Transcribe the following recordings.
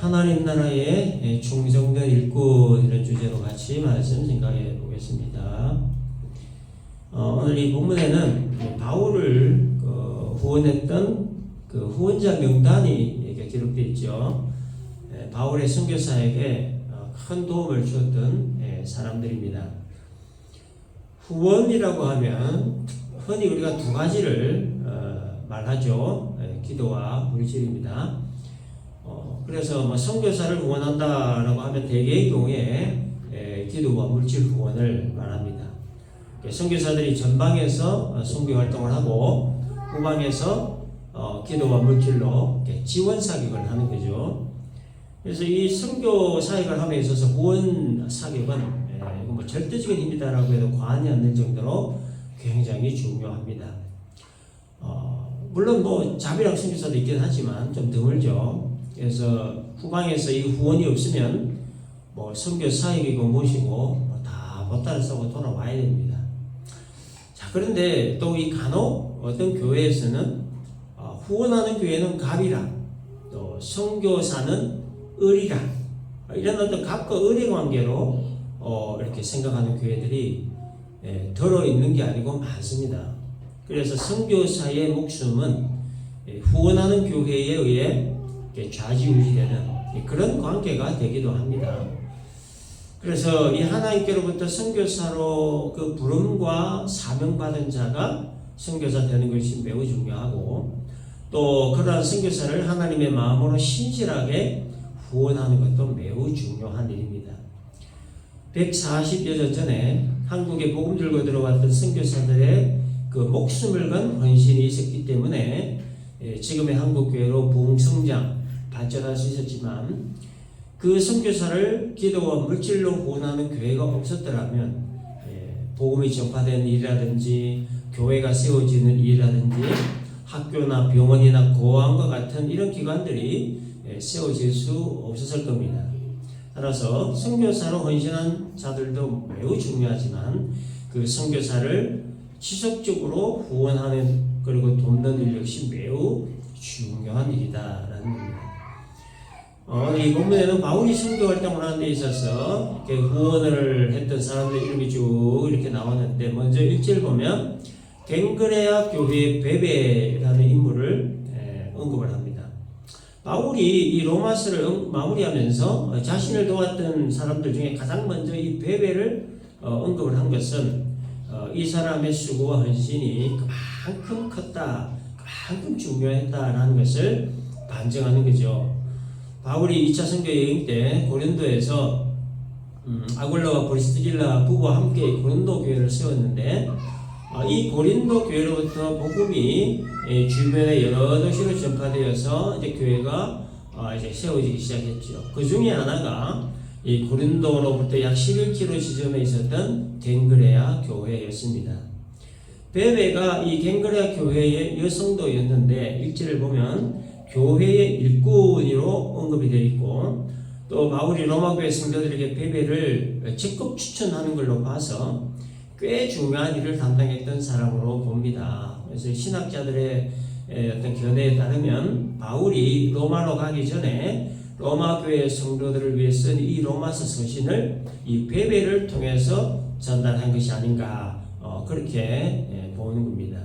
하나님 나라의 충성된 일꾼 이런 주제로 같이 말씀 생각해 보겠습니다. 오늘 이 본문에는 바울을 후원했던 그 후원자 명단이 이렇게 기록되어 있죠. 바울의 선교사에게 큰 도움을 주었던 사람들입니다. 후원이라고 하면 흔히 우리가 두 가지를 말하죠. 기도와 물질입니다. 그래서 선교사를 후원한다라고 하면 대개의 경우에 기도와 물질 후원을 말합니다. 선교사들이 전방에서 선교 활동을 하고 후방에서 기도와 물질로 지원 사격을 하는 거죠. 그래서 이 선교 사역을 함에 있어서 후원 사격은 뭐 절대적인 힘이다라고 해도 과언이 않는 정도로 굉장히 중요합니다. 물론 뭐 자비랑 선교사도 있긴 하지만 좀 드물죠. 그래서 후방에서 이 후원이 없으면 뭐 선교 사역이고 무엇이고 다 보따리 싸고 돌아와야 됩니다. 자, 그런데 또 이 간혹 어떤 교회에서는 후원하는 교회는 갑이라, 또 선교사는 을이라, 이런 어떤 갑과 을의 관계로 이렇게 생각하는 교회들이 들어있는 게 아니고 많습니다. 그래서 선교사의 목숨은 후원하는 교회에 의해 좌지우지되는 그런 관계가 되기도 합니다. 그래서 이 하나님께로부터 선교사로 그 부름과 사명받은 자가 선교사 되는 것이 매우 중요하고, 또 그러한 선교사를 하나님의 마음으로 신실하게 후원하는 것도 매우 중요한 일입니다. 140여 년 전에 한국에 복음 들고 들어왔던 선교사들의 그 목숨을 건 헌신이 있었기 때문에 지금의 한국교회로 부흥성장 발전할 수 있었지만, 그 선교사를 기도와 물질로 후원하는 교회가 없었더라면 복음이 전파되는 일이라든지 교회가 세워지는 일이라든지 학교나 병원이나 고아원과 같은 이런 기관들이 세워질 수 없었을 겁니다. 따라서 선교사로 헌신한 자들도 매우 중요하지만 그 선교사를 지속적으로 후원하는 그리고 돕는 일 역시 매우 중요한 일이다라는 겁니다. 이 본문에는 바울이 선교 활동을 하는 데 있어서 이렇게 후원을 했던 사람들 이름이 쭉 이렇게 나오는데, 먼저 1절 보면 갱그레아 교회의 베베라는 인물을 언급을 합니다. 바울이 이 로마서를 마무리하면서 자신을 도왔던 사람들 중에 가장 먼저 이 베베를 언급을 한 것은 이 사람의 수고와 헌신이 그만큼 컸다, 그만큼 중요했다라는 것을 반증하는 거죠. 바울이 2차 선교 여행 때 고린도에서 아굴라와 브리스길라 부부와 함께 고린도 교회를 세웠는데, 이 고린도 교회로부터 복음이 주변의 여러 도시로 전파되어서 이제 교회가 이제 세워지기 시작했죠. 그 중에 하나가 이 고린도로부터 약 11km 지점에 있었던 갱그레아 교회였습니다. 베베가 이 갱그레아 교회의 여성도였는데 1절을 보면 교회의 일꾼으로 언급이 되어 있고, 또 바울이 로마교회 성도들에게 베베를 적극 추천하는 걸로 봐서 꽤 중요한 일을 담당했던 사람으로 봅니다. 그래서 신학자들의 어떤 견해에 따르면 바울이 로마로 가기 전에 로마 교회 성도들을 위해 쓴 이 로마서 서신을 이 베베를 통해서 전달한 것이 아닌가, 그렇게 보는 겁니다.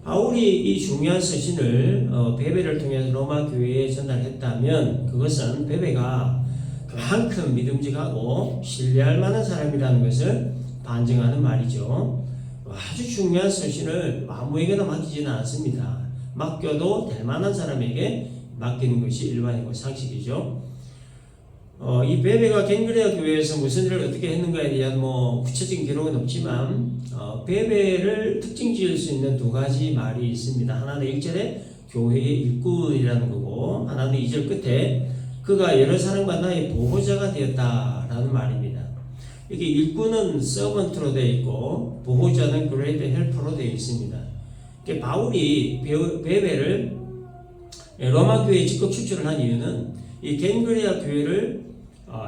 바울이 이 중요한 서신을 베베를 통해서 로마 교회에 전달했다면 그것은 베베가 그만큼 믿음직하고 신뢰할 만한 사람이라는 것을 반증하는 말이죠. 아주 중요한 서신을 아무에게나 맡기지는 않습니다. 맡겨도 될 만한 사람에게 맡기는 것이 일반이고 상식이죠. 이 베베가 갱그레아 교회에서 무슨 일을 어떻게 했는가에 대한 구체적인 기록은 없지만 베베를 특징 지을 수 있는 두 가지 말이 있습니다. 하나는 1절에 교회의 일꾼이라는 거고, 하나는 2절 끝에 그가 여러 사람과 나의 보호자가 되었다라는 말입니다. 이게 일꾼은 서번트로 되어 있고 보호자는 그레이트 헬퍼로 되어 있습니다. 바울이 베베를 로마 교회에 적극 추천을 한 이유는 이 갱그레아 교회를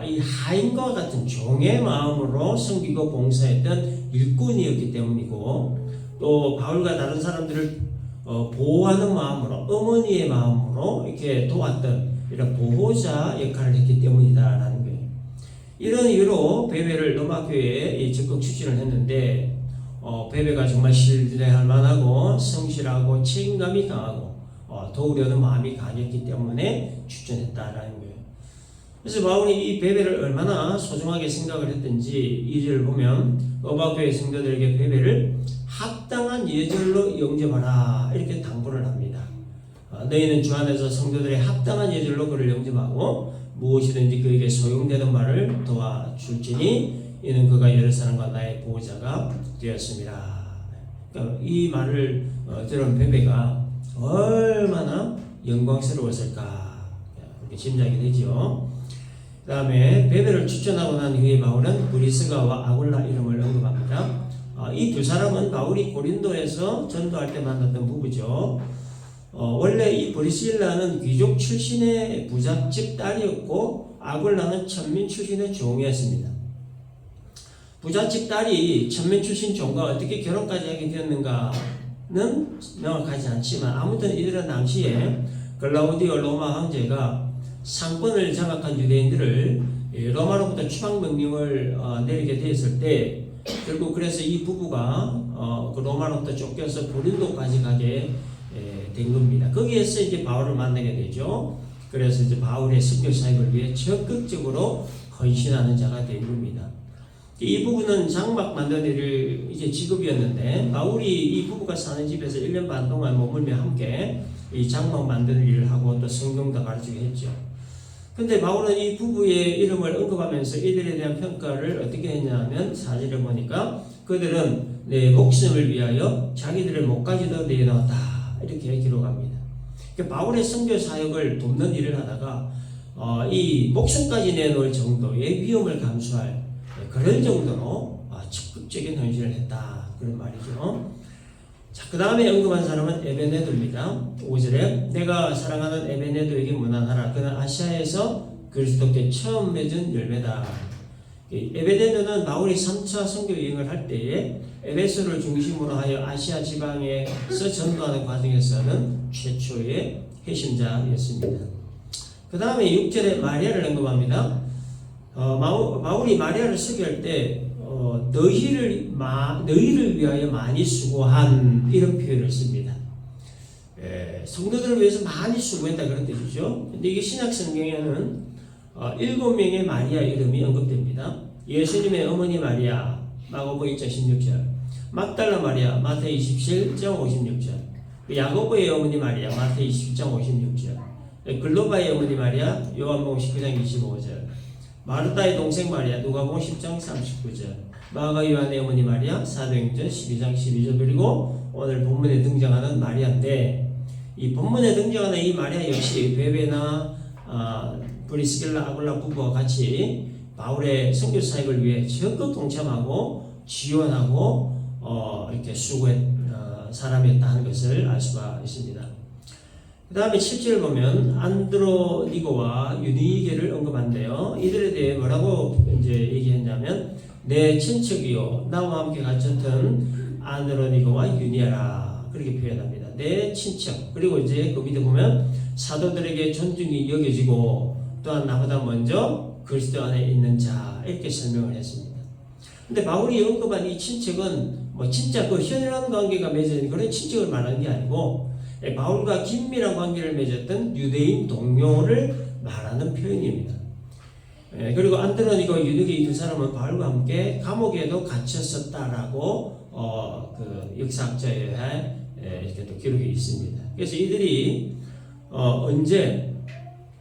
이 하인과 같은 종의 마음으로 섬기고 봉사했던 일꾼이었기 때문이고, 또 바울과 다른 사람들을 보호하는 마음으로, 어머니의 마음으로 이렇게 도왔던 이런 보호자 역할을 했기 때문이다라는 거예요. 이런 이유로 베베를 로마 교회에 적극 추진을 했는데 베베가 정말 신뢰할 만하고 성실하고 책임감이 강하고 도우려는 마음이 강했기 때문에 추천했다라는 거예요. 그래서 바울이 이 베베를 얼마나 소중하게 생각을 했든지 이절을 보면 로마 교회 성도들에게 베베를 합당한 예절로 영접하라 이렇게 당부를 합니다. 너희는 주 안에서 성도들의 합당한 예절로 그를 영접하고 무엇이든지 그에게 소용되는 말을 도와줄지니 이는 그가 여러 사람과 나의 보호자가 되었습니다. 그러니까 이 말을 들은 베베가 얼마나 영광스러웠을까 이렇게 짐작이 되죠. 그 다음에 베베를 추천하고 난 후에 바울은 브리스가와 아굴라 이름을 언급합니다. 이 두 사람은 바울이 고린도에서 전도할 때 만났던 부부죠. 원래 이 브리실라는 귀족 출신의 부잣집 딸이었고 아굴라는 천민 출신의 종이었습니다. 부잣집 딸이 천민 출신 종과 어떻게 결혼까지 하게 되었는가는 명확하지 않지만 아무튼 이들은 당시에 글라우디오 로마 황제가 상권을 장악한 유대인들을 로마로부터 추방 명령을 내리게 되었을 때 결국 그래서 이 부부가 그 로마로부터 쫓겨서 고린도까지 가게 된 겁니다. 거기에서 이제 바울을 만나게 되죠. 그래서 이제 바울의 선교 사역을 위해 적극적으로 헌신하는 자가 된 겁니다. 이 부부는 장막 만드는 일을 이제 직업이었는데 바울이 이 부부가 사는 집에서 1년 반 동안 머물며 함께 이 장막 만드는 일을 하고 또 성경도 가르치게 했죠. 근데 바울은 이 부부의 이름을 언급하면서 이들에 대한 평가를 어떻게 했냐면 사실을 보니까 그들은 내 목숨을 위하여 자기들의 목까지도 내놓았다 이렇게 기록합니다. 그러니까 바울의 선교 사역을 돕는 일을 하다가 이 목숨까지 내놓을 정도의 위험을 감수할 그런 정도로 적극적인 헌신을 했다 그런 말이죠. 자, 그 다음에 언급한 사람은 에베네도입니다. 5절에 내가 사랑하는 에베네도에게 문안하라. 그는 아시아에서 그리스도께 처음 맺은 열매다. 에베네도는 바울이 3차 선교 여행을 할 때에 에베소를 중심으로 하여 아시아 지방에서 전도하는 과정에서는 최초의 회심자였습니다. 그 다음에 6절에 마리아를 언급합니다. 바울이 마리아를 소개할 때 너희를 위하여 많이 수고한 이런 표현을 씁니다. 성도들을 위해서 많이 수고했다 그런 뜻이죠. 근데 이게 신약 성경에는 7명의 마리아 이름이 언급됩니다. 예수님의 어머니 마리아 마고보 1장 16절, 막달라 마리아 마태이 27장 56절, 야고보의 어머니 마리아 마태이 10장 56절, 글로바의 어머니 마리아 요한복음 19장 25절, 마르다의 동생 마리아 누가복음 10장 39절, 마가 요한의 어머니 마리아 사도행전 12장 12절, 그리고 오늘 본문에 등장하는 마리아인데 이 본문에 등장하는 이 마리아 역시 베베나 브리스길라 아굴라 부부와 같이 바울의 선교 사역을 위해 적극 동참하고 지원하고 이렇게 수고한 사람이었다 하는 것을 알 수가 있습니다. 그 다음에 7절을 보면 안드로니고와 유니게를 언급한대요. 이들에 대해 뭐라고 이제 얘기했냐면 내 친척이요 나와 함께 갇혔던 안드로니고와 유니아라 그렇게 표현합니다. 내 친척. 그리고 이제 그 밑에 보면 사도들에게 존중이 여겨지고 또한 나보다 먼저 그리스도 안에 있는 자 이렇게 설명을 했습니다. 근데 바울이 언급한 이 친척은 뭐 진짜 그 혈연 관계가 맺어진 그런 친척을 말하는 게 아니고 바울과 긴밀한 관계를 맺었던 유대인 동료를 말하는 표현입니다. 그리고 안드로니고 유니게 이 두 사람은 바울과 함께 감옥에도 갇혔었다라고 그 역사학자에 이렇게 또 기록이 있습니다. 그래서 이들이 언제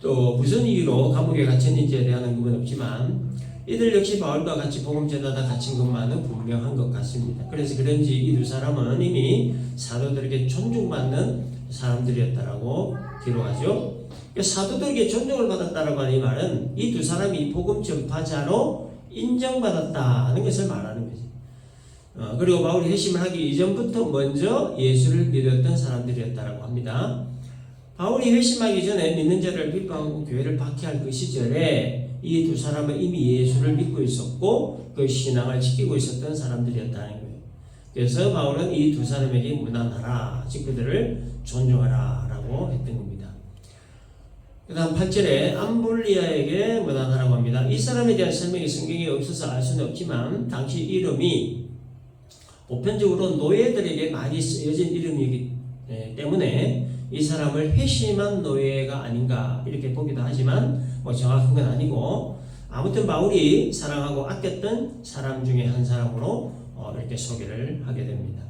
또 무슨 이유로 감옥에 갇혔는지에 대한 언급은 없지만 이들 역시 바울과 같이 복음 전하다 갇힌 것만은 분명한 것 같습니다. 그래서 그런지 이 두 사람은 이미 사도들에게 존중받는 사람들이었다라고 기록하죠. 사도들에게 존중을 받았다라고 하는 이 말은 이 두 사람이 복음 전파자로 인정받았다는 것을 말하는 거죠. 그리고 바울이 회심을 하기 이전부터 먼저 예수를 믿었던 사람들이었다라고 합니다. 바울이 회심하기 전에 믿는 자를 비방하고 교회를 박해할 그 시절에 이 두 사람은 이미 예수를 믿고 있었고 그 신앙을 지키고 있었던 사람들이었다는 거예요. 그래서 바울은 이 두 사람에게 문안하라, 즉 그들을 존중하라 라고 했던 겁니다. 그 다음 8절에 암볼리아에게 문안하라고 합니다. 이 사람에 대한 설명이 성경에 없어서 알 수는 없지만 당시 이름이 보편적으로 노예들에게 많이 쓰여진 이름이기 때문에 이 사람을 회심한 노예가 아닌가 이렇게 보기도 하지만 정확한 건 아니고, 아무튼 바울이 사랑하고 아꼈던 사람 중에 한 사람으로 이렇게 소개를 하게 됩니다.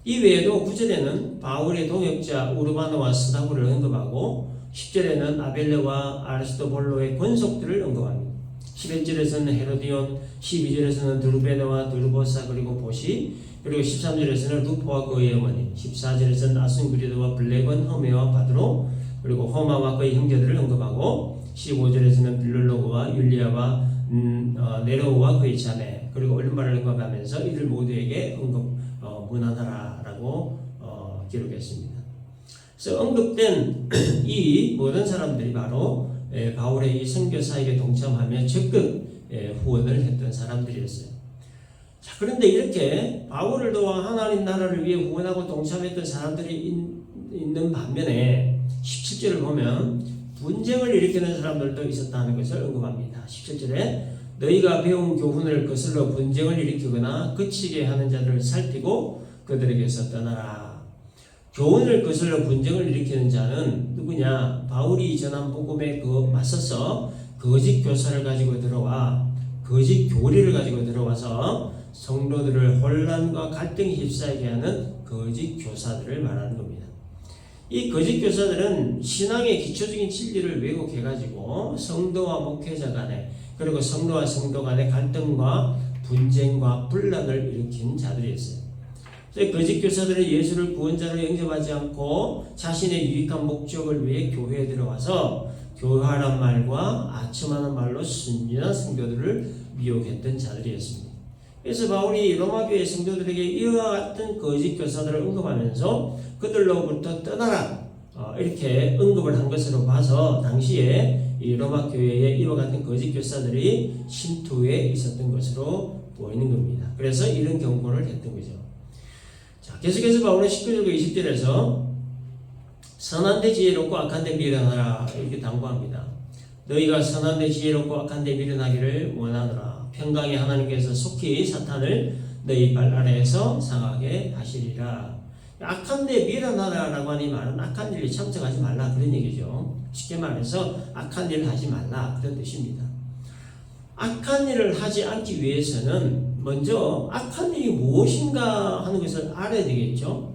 이 외에도 9절에는 바울의 동역자 우르바노와 스다고를 언급하고 10절에는 아벨레와 아리스토볼로의 권속들을 언급합니다. 11절에서는 헤로디온, 12절에서는 드루베네와 드루보사 그리고 보시, 그리고 13절에서는 루포와 그의 어머니, 14절에서는 아순그리드와 블레곤, 허메와 바드로, 그리고 호마와 그의 형제들을 언급하고 15절에서는 빌룰로그와 율리아와 네로와 그의 자매, 그리고 얼마를 언급하면서 이들 모두에게 문안하라라고 기록했습니다. 그래서 언급된 이 모든 사람들이 바로 바울의 이 선교사에게 동참하며 적극 후원을 했던 사람들이었어요. 자, 그런데 이렇게 바울을 도와 하나님 나라를 위해 후원하고 동참했던 사람들이 있는 반면에 17절을 보면 분쟁을 일으키는 사람들도 있었다는 것을 언급합니다. 17절에 너희가 배운 교훈을 거슬러 분쟁을 일으키거나 그치게 하는 자들을 살피고 그들에게서 떠나라. 교훈을 거슬러 분쟁을 일으키는 자는 누구냐? 바울이 전한 복음에 맞서서 거짓 교사를 가지고 들어와 거짓 교리를 가지고 들어와서 성도들을 혼란과 갈등에 휩싸이게 하는 거짓 교사들을 말하는 겁니다. 이 거짓 교사들은 신앙의 기초적인 진리를 왜곡해가지고 성도와 목회자 간에, 그리고 성도와 성도 간의 갈등과 분쟁과 분란을 일으킨 자들이었어요. 거짓 교사들은 예수를 구원자로 영접하지 않고 자신의 유익한 목적을 위해 교회에 들어와서 교활한 말과 아첨하는 말로 순진한 성도들을 미혹했던 자들이었습니다. 그래서 바울이 로마교회 성도들에게 이와 같은 거짓 교사들을 언급하면서 그들로부터 떠나라 이렇게 언급을 한 것으로 봐서 당시에 이 로마교회에 이와 같은 거짓 교사들이 신투에 있었던 것으로 보이는 겁니다. 그래서 이런 경고를 했던 거죠. 자, 계속해서 바울은 19절과 20절에서 선한 데 지혜롭고 악한 데 미련하라 이렇게 당부합니다. 너희가 선한 데 지혜롭고 악한 데 미련하기를 원하노라. 평강의 하나님께서 속히 사탄을 너희 발 아래에서 상하게 하시리라. 악한 데 미련하라라고 하는 말은 악한 일에 참석하지 말라 그런 얘기죠. 쉽게 말해서 악한 일을 하지 말라 그런 뜻입니다. 악한 일을 하지 않기 위해서는 먼저 악한 일이 무엇인가 하는 것을 알아야 되겠죠.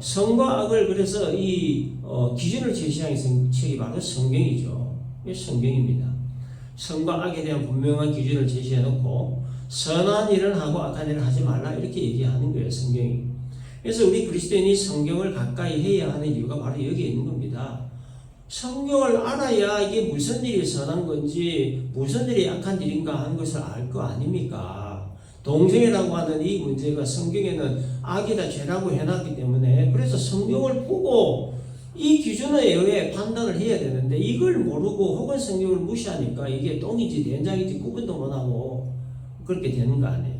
선과 악을 그래서 이 기준을 제시하는 책이 바로 성경이죠. 이게 성경입니다. 선과 악에 대한 분명한 기준을 제시해 놓고 선한 일을 하고 악한 일을 하지 말라 이렇게 얘기하는 거예요, 성경이. 그래서 우리 그리스도인이 성경을 가까이 해야 하는 이유가 바로 여기에 있는 겁니다. 성경을 알아야 이게 무슨 일이 선한 건지 무슨 일이 악한 일인가 하는 것을 알 거 아닙니까? 동성애라고 하는 이 문제가 성경에는 악이다 죄라고 해놨기 때문에, 그래서 성경을 보고 이 기준에 의해 판단을 해야 되는데 이걸 모르고 혹은 성경을 무시하니까 이게 똥인지 된장인지 구분도 못하고 그렇게 되는 거 아니에요.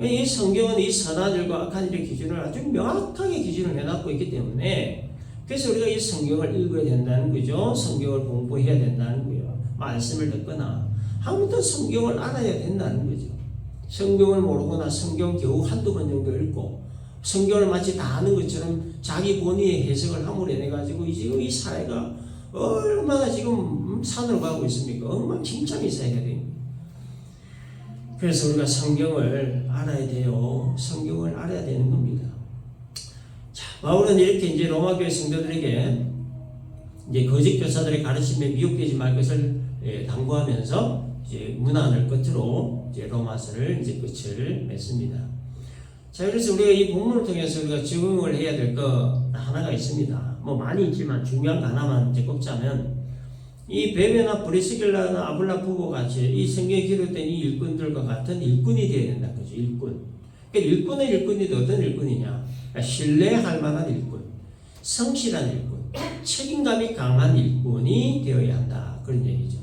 이 성경은 이 선한 일과 악한 일의 기준을 아주 명확하게 기준을 해놨고 있기 때문에, 그래서 우리가 이 성경을 읽어야 된다는 거죠. 성경을 공부해야 된다는 거예요. 말씀을 듣거나 아무튼 성경을 알아야 된다는 거죠. 성경을 모르거나 성경 겨우 한두 번 정도 읽고 성경을 마치 다 아는 것처럼 자기 본의의 해석을 함으로 인해가지고 지금 이 사회가 얼마나 지금 산으로 가고 있습니까? 엉망진창이 사회가 됩니다. 그래서 우리가 성경을 알아야 돼요. 성경을 알아야 되는 겁니다. 자, 바울은 이렇게 이제 로마교회 성도들에게 이제 거짓 교사들의 가르침에 미혹되지 말 것을 당부하면서 이제 문안을 끝으로 이제 로마서를 이제 끝을 맺습니다. 자, 그래서 우리가 이 본문을 통해서 우리가 적용을 해야 될 거 하나가 있습니다. 뭐 많이 있지만 중요한 거 하나만 이제 꼽자면, 이 베베나 브리스길라나 아블라 부부 같이 이 성경에 기록된 이 일꾼들과 같은 일꾼이 되어야 된다는 거죠. 일꾼. 그러니까 일꾼은 일꾼인데 어떤 일꾼이냐? 그러니까 신뢰할 만한 일꾼, 성실한 일꾼, 책임감이 강한 일꾼이 되어야 한다. 그런 얘기죠.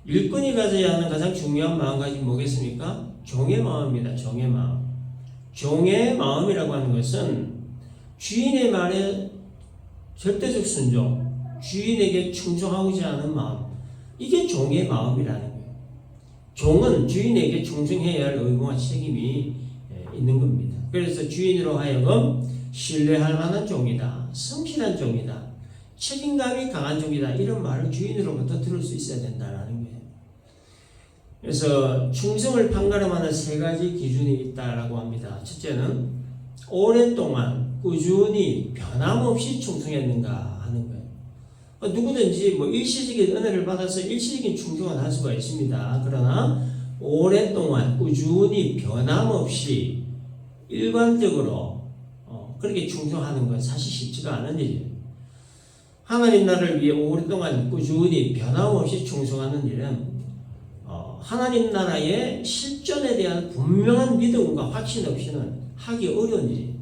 일꾼이 가져야 하는 가장 중요한 마음가짐이 뭐겠습니까? 종의 마음입니다. 종의 마음. 종의 마음이라고 하는 것은 주인의 말에 절대적 순종, 주인에게 충성하고자 하는 마음, 이게 종의 마음이라는 거예요. 종은 주인에게 충성해야 할 의무와 책임이 있는 겁니다. 그래서 주인으로 하여금 신뢰할 만한 종이다, 성실한 종이다, 책임감이 강한 종이다, 이런 말을 주인으로부터 들을 수 있어야 된다는 거예요. 그래서 충성을 판가름하는 세 가지 기준이 있다라고 합니다. 첫째는 오랫동안 꾸준히 변함없이 충성했는가 하는 거예요. 누구든지 뭐 일시적인 은혜를 받아서 일시적인 충성을 할 수가 있습니다. 그러나 오랫동안 꾸준히 변함없이 일관적으로 그렇게 충성하는 건 사실 쉽지가 않은 일이에요. 하나님 나라를 위해 오랫동안 꾸준히 변함없이 충성하는 일은 하나님 나라의 실존에 대한 분명한 믿음과 확신 없이는 하기 어려운 일이에요.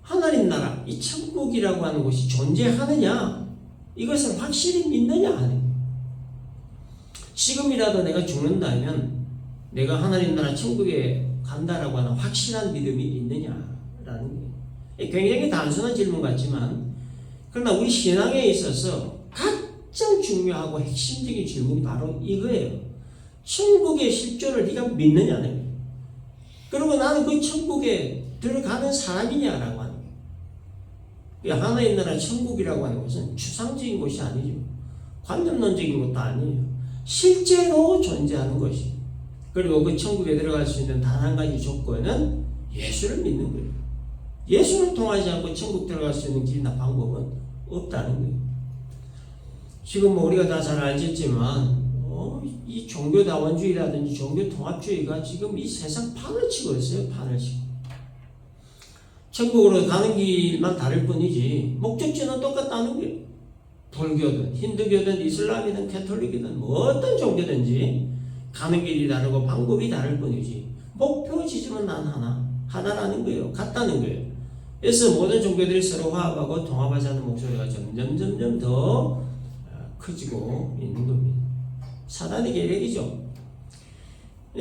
하나님 나라, 이 천국이라고 하는 곳이 존재하느냐, 이것을 확실히 믿느냐 하는 거예요. 지금이라도 내가 죽는다면 내가 하나님 나라 천국에 간다라고 하는 확실한 믿음이 있느냐라는 거예요. 굉장히 단순한 질문 같지만, 그러나 우리 신앙에 있어서 가장 중요하고 핵심적인 질문이 바로 이거예요. 천국의 실존을 네가 믿느냐는 거예요. 그리고 나는 그 천국에 들어가는 사람이냐라고 하는 거예요. 하나님 나라 천국이라고 하는 것은 추상적인 것이 아니죠. 관념론적인 것도 아니에요. 실제로 존재하는 것이. 그리고 그 천국에 들어갈 수 있는 단 한 가지 조건은 예수를 믿는 거예요. 예수를 통하지 않고 천국 들어갈 수 있는 길이나 방법은 없다는 거예요. 지금 뭐 우리가 다 잘 알겠지만 이 종교다원주의라든지 종교통합주의가 지금 이 세상 판을 치고 있어요. 판을 치고. 천국으로 가는 길만 다를 뿐이지 목적지는 똑같다는 거예요. 불교든 힌두교든 이슬람이든 캐톨릭이든 뭐 어떤 종교든지 가는 길이 다르고 방법이 다를 뿐이지 목표 지점은 난 하나라는 거예요. 같다는 거예요. 그래서 모든 종교들이 서로 화합하고 통합하자는 목소리가 점점 더 커지고 있는 겁니다. 사단의 계략이죠.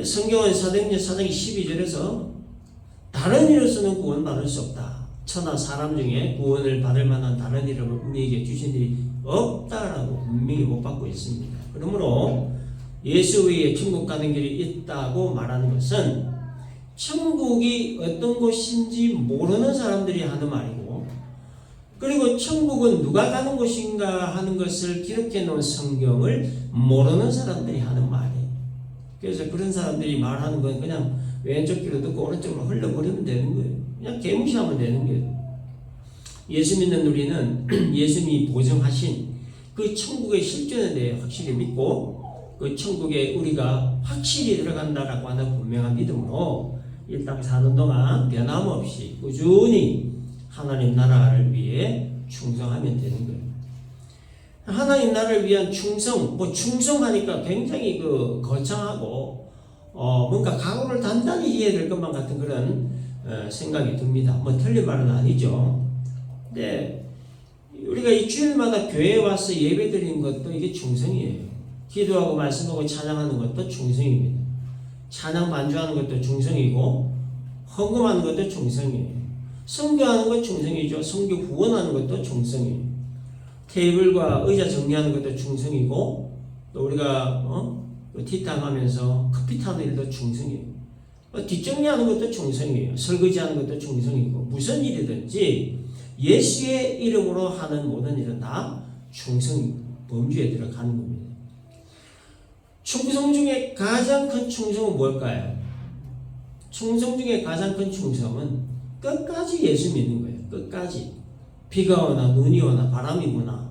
성경은 사도행전 4장 12절에서 다른 이로서는 구원받을 수 없다. 천하 사람 중에 구원을 받을 만한 다른 이름을 우리에게 주신 일이 없다라고 분명히 못 받고 있습니다. 그러므로 예수 외에 천국 가는 길이 있다고 말하는 것은 천국이 어떤 곳인지 모르는 사람들이 하는 말이고, 그리고 천국은 누가 가는 곳인가 하는 것을 기록해 놓은 성경을 모르는 사람들이 하는 말이에요. 그래서 그런 사람들이 말하는 건 그냥 왼쪽 귀로 듣고 오른쪽으로 흘려버리면 되는 거예요. 그냥 개무시하면 되는 거예요. 예수 믿는 우리는 예수님이 보증하신 그 천국의 실존에 대해 확실히 믿고 그 천국에 우리가 확실히 들어간다라고 하는 분명한 믿음으로 이 땅 사는 동안 변함없이 꾸준히 하나님 나라를 위해 충성하면 되는 거예요. 하나님 나라를 위한 충성, 충성하니까 굉장히 거창하고 뭔가 각오를 단단히 해야 될 것만 같은 그런 생각이 듭니다. 틀린 말은 아니죠. 근데 우리가 이 주일마다 교회에 와서 예배 드리는 것도 이게 충성이에요. 기도하고 말씀하고 찬양하는 것도 충성입니다. 찬양 반주하는 것도 충성이고 헌금하는 것도 충성이에요. 선교하는 것 충성이죠. 선교 후원하는 것도 충성이에요. 테이블과 의자 정리하는 것도 충성이고 또 우리가 티탕하면서 커피 타는 일도 충성이에요. 뒷정리하는 것도 충성이에요. 설거지하는 것도 충성이고 무슨 일이든지 예수의 이름으로 하는 모든 일은 다 충성 범주에 들어가는 겁니다. 충성 중에 가장 큰 충성은 뭘까요? 충성 중에 가장 큰 충성은 끝까지 예수 믿는 거예요. 끝까지. 비가 오나 눈이 오나 바람이 부나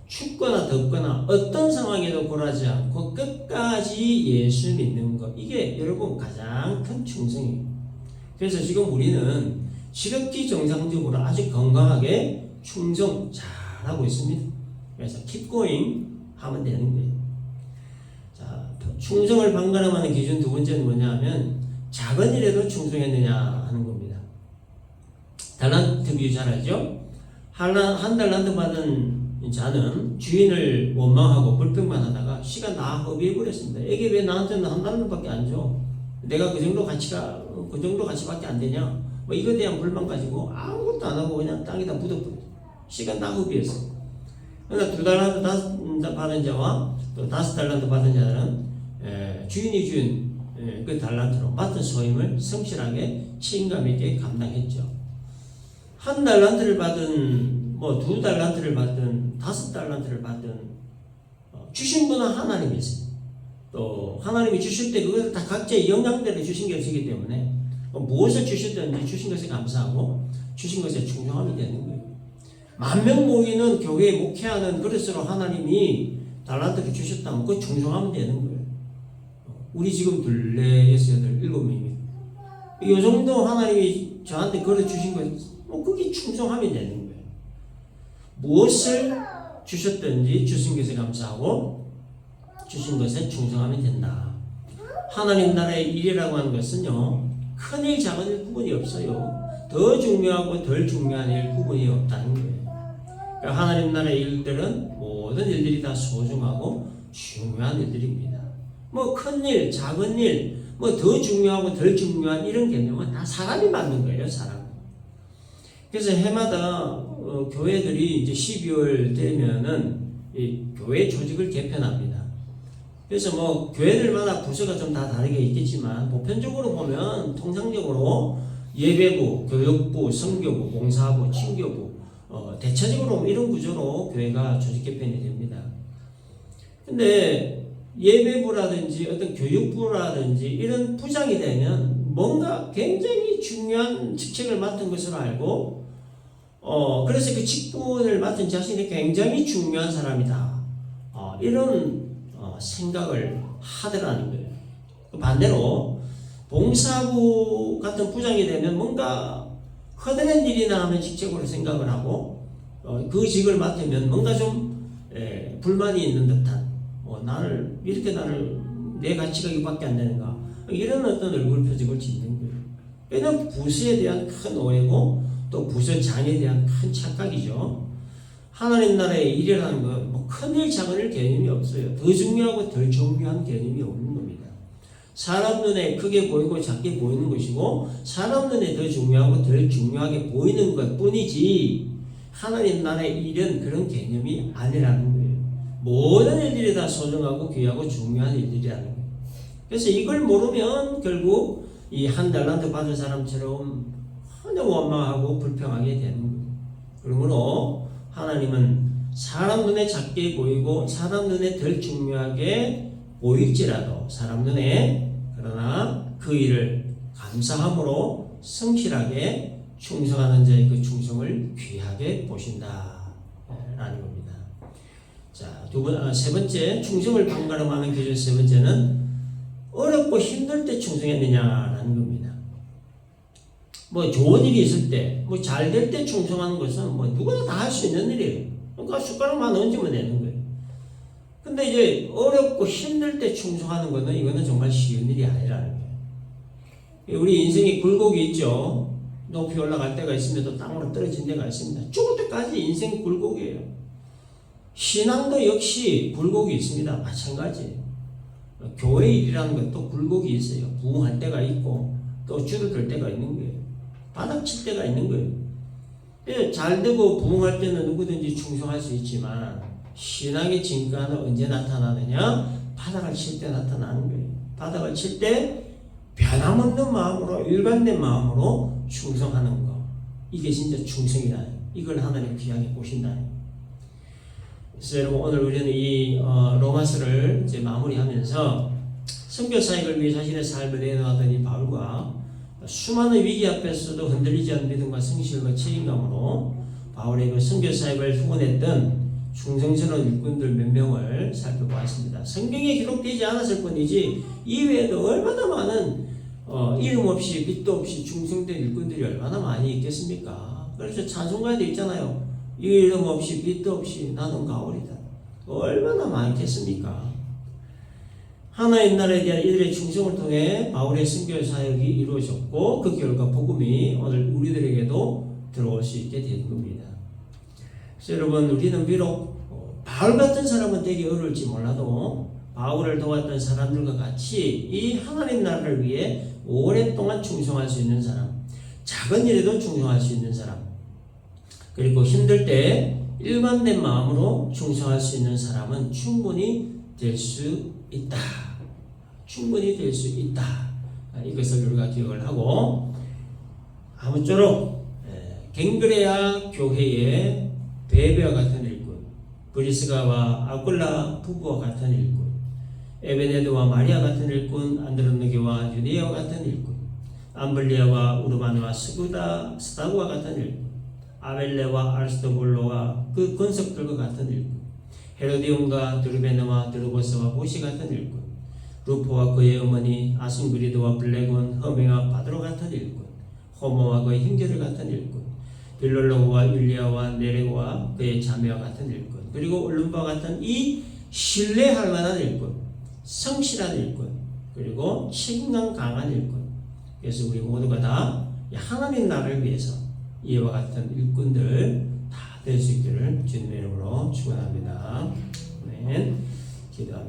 춥거나 덥거나 어떤 상황에도 굴하지 않고 끝까지 예수 믿는 것. 이게 여러분 가장 큰 충성이에요. 그래서 지금 우리는 지극히 정상적으로 아주 건강하게 충성 잘하고 있습니다. 그래서 keep going 하면 되는 거예요. 자, 충성을 판가름하는 기준 두 번째는 뭐냐면 작은 일에도 충성했느냐 하는 겁니다. 달란트 비유 잘 알죠? 한 달란트 받은 자는 주인을 원망하고 불평만 하다가 시간 다 허비해버렸습니다. 이게 왜 나한테는 한 달란트밖에 안 줘? 내가 그 정도 가치밖에 안 되냐? 이거에 대한 불만 가지고 아무것도 안 하고 그냥 땅에다 묻어버려요. 시간 다 허비했어요. 그러나 2달란트 받은 자와 또 5달란트 받은 자는 주인이 준 그 달란트로 맡은 소임을 성실하게 책임감 있게 감당했죠. 1달란트를 받은 2달란트를 받은 5달란트를 받은 주신 분은 하나님이세요. 또 하나님이 주실 때 그것을 다 각자의 영향대로 주신 것이기 때문에 무엇을 주셨든지 주신 것에 감사하고 주신 것에 충성하면 되는 거예요. 10,000명 모이는 교회에 목회하는 그릇으로 하나님이 달란트를 주셨다면 그 충성하면 되는 거예요. 우리 지금 2, 4, 6, 7명입니다. 이 정도 하나님이 저한테 그릇 주신 것, 그게 충성하면 되는 거예요. 무엇을 주셨든지 주신 것에 감사하고 주신 것에 충성하면 된다. 하나님 나라의 일이라고 하는 것은요, 큰일 작은일 구분이 없어요. 더 중요하고 덜 중요한 일 구분이 없다는 거예요. 그러니까 하나님 나라의 일들은 모든 일들이 다 소중하고 중요한 일들입니다. 큰일, 작은 일, 더 중요하고 덜 중요한 이런 개념은 다 사람이 만든 거예요, 사람. 그래서 해마다 교회들이 이제 12월 되면은 이 교회 조직을 개편합니다. 그래서 교회들마다 부서가 좀 다 다르게 있겠지만 보편적으로 보면 통상적으로 예배부, 교육부, 선교부, 봉사부, 친교부 대체적으로 이런 구조로 교회가 조직 개편이 됩니다. 근데 예배부라든지 어떤 교육부라든지 이런 부장이 되면 뭔가 굉장히 중요한 직책을 맡은 것으로 알고 그래서 그 직분을 맡은 자신이 굉장히 중요한 사람이다. 이런 생각을 하더라는 거예요. 반대로 봉사부 같은 부장이 되면 뭔가 허드렛 일이나 하는 직책으로 생각을 하고 그 직을 맡으면 뭔가 좀 불만이 있는 듯한 나를 내 가치가 이밖에 안 되는가 이런 어떤 얼굴 표정을 짓는 거예요. 왜냐하면 부서에 대한 큰 오해고 또 부서장에 대한 큰 착각이죠. 하나님 나라의 일이라는 건 큰일 작은일 개념이 없어요. 더 중요하고 덜 중요한 개념이 없는 겁니다. 사람 눈에 크게 보이고 작게 보이는 것이고 사람 눈에 더 중요하고 덜 중요하게 보이는 것 뿐이지 하나님 나라의 일은 그런 개념이 아니라는 거예요. 모든 일들이 다 소중하고 귀하고 중요한 일들이라는 거예요. 그래서 이걸 모르면 결국 이 1달란트 받은 사람처럼 너무 원망하고 불평하게 되는 거예요. 그러므로 하나님은 사람 눈에 작게 보이고 사람 눈에 덜 중요하게 보일지라도 사람 눈에 그러나 그 일을 감사함으로 성실하게 충성하는 자의 그 충성을 귀하게 보신다라는 겁니다. 자, 세 번째 충성을 방가름하는 기준 세 번째는 어렵고 힘들 때 충성했느냐라는 겁니다. 좋은 일이 있을 때, 잘 될 때 충성하는 것은 누구나 다 할 수 있는 일이에요. 그러니까 숟가락만 얹으면 되는 거예요. 근데 이제 어렵고 힘들 때 충성하는 거는 이거는 정말 쉬운 일이 아니라는 거예요. 우리 인생이 굴곡이 있죠. 높이 올라갈 때가 있으면 또 땅으로 떨어진 데가 있습니다. 죽을 때까지 인생 굴곡이에요. 신앙도 역시 굴곡이 있습니다. 마찬가지예요. 교회 일이라는 것도 굴곡이 있어요. 부흥할 때가 있고 또 줄어들 때가 있는 거예요. 바닥칠 때가 있는 거예요. 잘 되고 부흥할 때는 누구든지 충성할 수 있지만 신앙의 진가는 언제 나타나느냐? 바닥을 칠 때 나타나는 거예요. 바닥을 칠 때 변함없는 마음으로 일관된 마음으로 충성하는 거. 이게 진짜 충성이다. 이걸 하나님 귀하게 보신다. 그래서 여러분 오늘 우리는 이 로마서를 이제 마무리하면서 선교 사역을 위해 자신의 삶을 내놓았던 이 바울과 수많은 위기 앞에서도 흔들리지 않는 믿음과 성실과 책임감으로 바울의 그 선교 사역을 후원했던 충성스러운 일꾼들 몇 명을 살펴보았습니다. 성경에 기록되지 않았을 뿐이지 이외에도 얼마나 많은 이름 없이 빛도 없이 충성된 일꾼들이 얼마나 많이 있겠습니까? 그래서 찬송가에도 있잖아요. 이름 없이 빛도 없이 나는 가오리다. 얼마나 많겠습니까? 하나님 나라에 대한 이들의 충성을 통해 바울의 선교 사역이 이루어졌고 그 결과 복음이 오늘 우리들에게도 들어올 수 있게 된 겁니다. 그래서 여러분 우리는 비록 바울 같은 사람은 되게 어려울지 몰라도 바울을 도왔던 사람들과 같이 이 하나님 나라를 위해 오랫동안 충성할 수 있는 사람, 작은 일에도 충성할 수 있는 사람, 그리고 힘들 때 일관된 마음으로 충성할 수 있는 사람은 충분히 될 수 있다. 충분히 될 수 있다. 이것을 우리가 기억을 하고, 아무쪼록 갱그레아 교회의 베베와 같은 일꾼, 브리스가와 아굴라 부부와 같은 일꾼, 에베네드와 마리아 같은 일꾼, 안드로니게와 유니아와 같은 일꾼, 암블리아와 우르바누와 스다구와 같은 일꾼, 아벨레와 아르스토볼로와 그 권석들과 같은 일꾼, 헤로디온과 드르베네와 드르보스와 보시 같은 일꾼, 루포와 그의 어머니 아순그리드와 블레곤, 허메와 바드로 같은 일꾼, 호모와 그의 형제들 같은 일꾼, 빌롤로와 율리아와 네레고와 그의 자매와 같은 일꾼, 그리고 올림바와 같은 이 신뢰할 만한 일꾼, 성실한 일꾼, 그리고 책임감 강한 일꾼. 그래서 우리 모두가 다 하나님 나라를 위해서 이와 같은 일꾼들 다 될 수 있기를 주님의 이름으로 축원합니다. 아멘. 기도합니다.